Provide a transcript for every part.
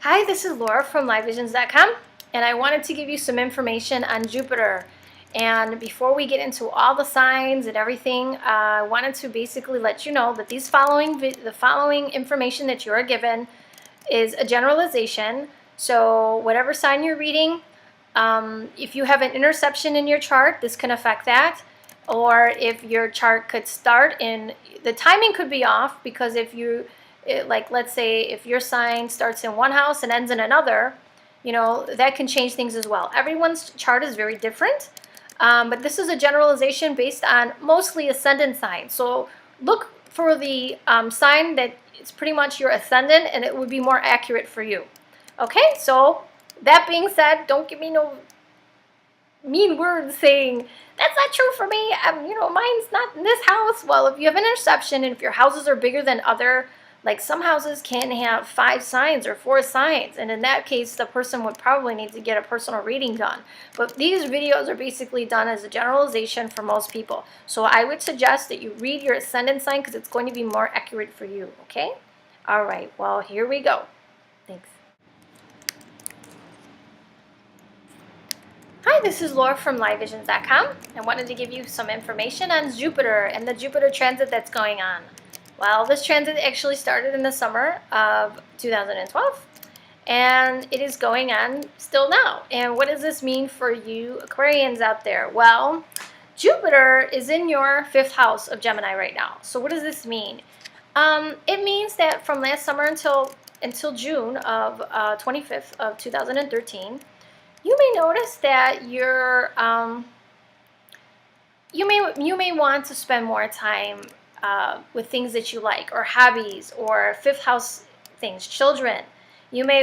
Hi, this is Laura from LIVEVISIONZ.com, and I wanted to give you some information on Jupiter. And before we get into all the signs and everything, I wanted to basically let you know that the following information that you are given is a generalization. So whatever sign you're reading, if you have an interception in your chart, this can affect that. Or if your chart could start in, the timing could be off, because if you, like let's say if your sign starts in one house and ends in another, that can change things as well. Everyone's chart is very different, but this is a generalization based on mostly ascendant signs. So look for the sign that it's pretty much your ascendant, and it would be more accurate for you. Okay, so that being said, don't give me no mean words saying that's not true for me. Mine's not in this house. Well, if you have an interception, and if your houses are bigger than other, like some houses can have 5 signs or 4 signs, and in that case the person would probably need to get a personal reading done. But these videos are basically done as a generalization for most people. So I would suggest that you read your ascendant sign, because it's going to be more accurate for you. Okay? All right, well, here we go. Thanks. Hi, this is Laura from LiveVisions.com. I wanted to give you some information on Jupiter and the Jupiter transit that's going on. Well, this transit actually started in the summer of 2012, and it is going on still now. And what does this mean for you Aquarians out there? Well, Jupiter is in your 5th house of Gemini right now. So what does this mean? It means that from last summer until June of 25th of 2013, you may notice that you may want to spend more time with things that you like, or hobbies, or 5th house things, children. You may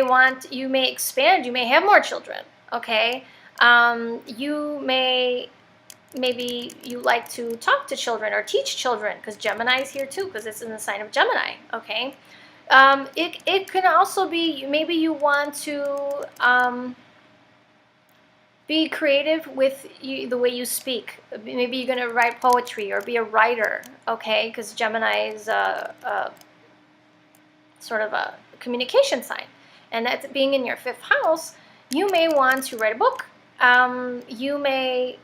expand, you may have more children, okay? Maybe you like to talk to children or teach children, because Gemini is here too, because it's in the sign of Gemini, okay? It can also be, maybe you want to be creative with the way you speak. Maybe you're going to write poetry or be a writer, okay? Because Gemini is sort of a communication sign. And that's being in your 5th house, you may want to write a book. You may,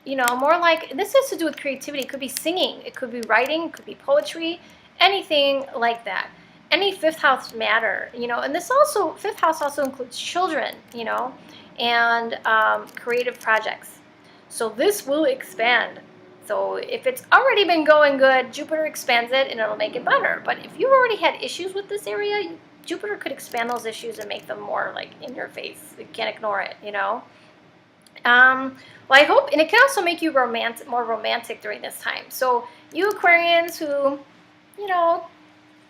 more like, this has to do with creativity. It could be singing, it could be writing, it could be poetry, anything like that. Any 5th house matter, and this also, 5th house also includes children, and creative projects. So this will expand. So if it's already been going good, Jupiter expands it and it'll make it better. But if you've already had issues with this area, Jupiter could expand those issues and make them more like in your face. You can't ignore it, Well, I hope, and it can also make you more romantic during this time. So you Aquarians who,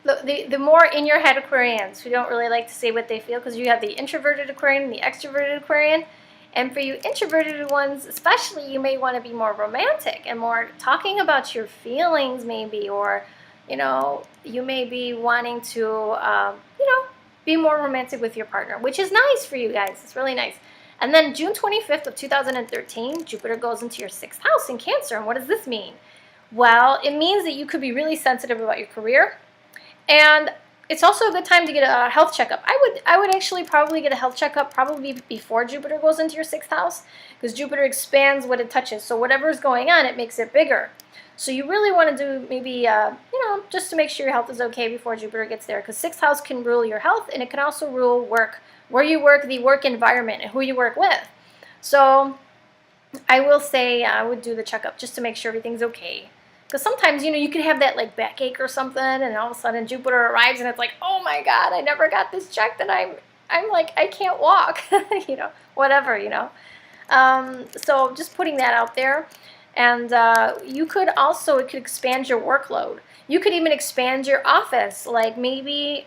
the more in your head Aquarians who don't really like to say what they feel, because you have the introverted Aquarian and the extroverted Aquarian. And for you introverted ones especially, you may want to be more romantic and more talking about your feelings maybe, or you may be wanting to be more romantic with your partner, which is nice for you guys. It's really nice. And then June 25th of 2013, Jupiter goes into your 6th house in Cancer. And what does this mean? Well, it means that you could be really sensitive about your career. And it's also a good time to get a health checkup. I would actually probably get a health checkup probably before Jupiter goes into your 6th house, because Jupiter expands what it touches. So whatever's going on, it makes it bigger. So you really want to do maybe, just to make sure your health is okay before Jupiter gets there, because 6th house can rule your health, and it can also rule work, where you work, the work environment, and who you work with. So I will say I would do the checkup just to make sure everything's okay. Because sometimes, you can have that like backache or something, and all of a sudden Jupiter arrives and it's like, oh my God, I never got this checked, and I'm like, I can't walk, whatever, So just putting that out there. And it could expand your workload. You could even expand your office, like maybe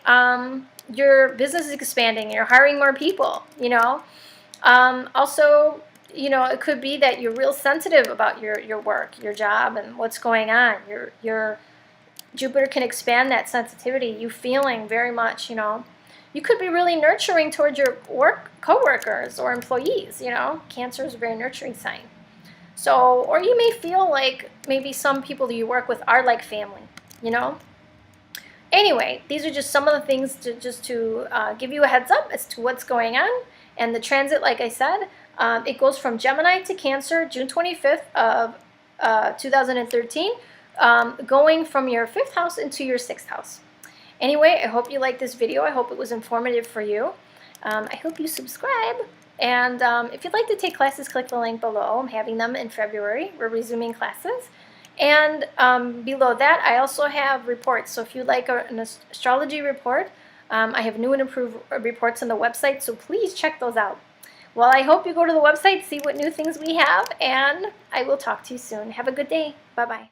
your business is expanding and you're hiring more people, Also, it could be that you're real sensitive about your work, your job, and what's going on. Your Jupiter can expand that sensitivity, you feeling very much, You could be really nurturing towards your co-workers or employees, Cancer is a very nurturing sign. So, or you may feel like maybe some people that you work with are like family, Anyway, these are just some of the things to give you a heads up as to what's going on. And the transit, like I said, it goes from Gemini to Cancer, June 25th of 2013, going from your 5th house into your 6th house. Anyway, I hope you liked this video. I hope it was informative for you. I hope you subscribe. And if you'd like to take classes, click the link below. I'm having them in February. We're resuming classes. And below that, I also have reports. So if you'd like an astrology report, I have new and improved reports on the website, so please check those out. Well, I hope you go to the website, see what new things we have, and I will talk to you soon. Have a good day. Bye-bye.